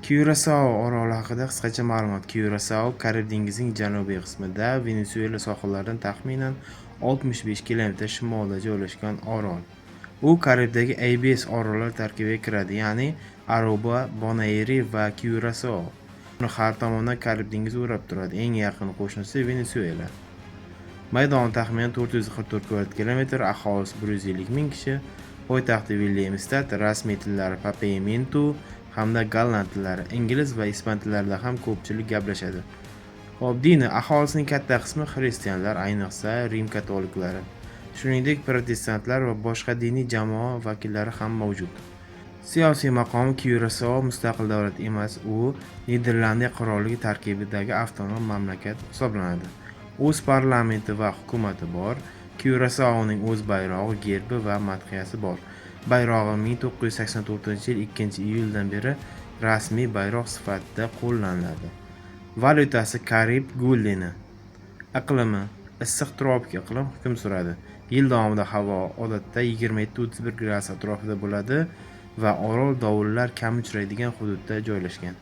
Kyurasao oroli haqida qisqacha ma'lumot. Kyurasao Karib dengizining janubiy qismida, Venesuela sohillaridan taxminan 65 km shimolda joylashgan orol. U Karibdagi ABS orollar tarkibiga kiradi, ya'ni Aruba, Bonaire va Kyurasao. Uni har tomondan Karib dengizi o'rab turadi. Eng yaqin qo'shnisi Venesuela. Maydoni taxminan 444 kvadrat kilometr, aholisi 150 ming kishi. Poytaxti Willemstad, rasmiy tillari Papiamento hamda golland tillari, ingliz va ispan tillarida ham ko'pchilik gaplashadi. Xo'p, dini aholisining katta qismi xristianlar, ayniqsa Rim katoliklari. Shuningdek, protestantlar va boshqa diniy jamoa vakillari ham mavjud. Siyosiy maqom Kyurasao mustaqil davlat emas, u Niderlandiya qirolligi tarkibidagi avtonom mamlakat hisoblanadi. O'z parlamenti va hukumati bor. Kyurasaoning o'z bayrog'i, gerbi va madhiyasi bor. Bayrog'i 1984-yil 2-iyuldan beri rasmiy bayroq sifatida qo'llaniladi. Valyutasi Karib gulleni. Iqlimi issiq tropik iqlim hukm suradi. Yil davomida havo odatda 27-31 gradus atrofida bo'ladi va orol dovullar kam uchraydigan hududda joylashgan.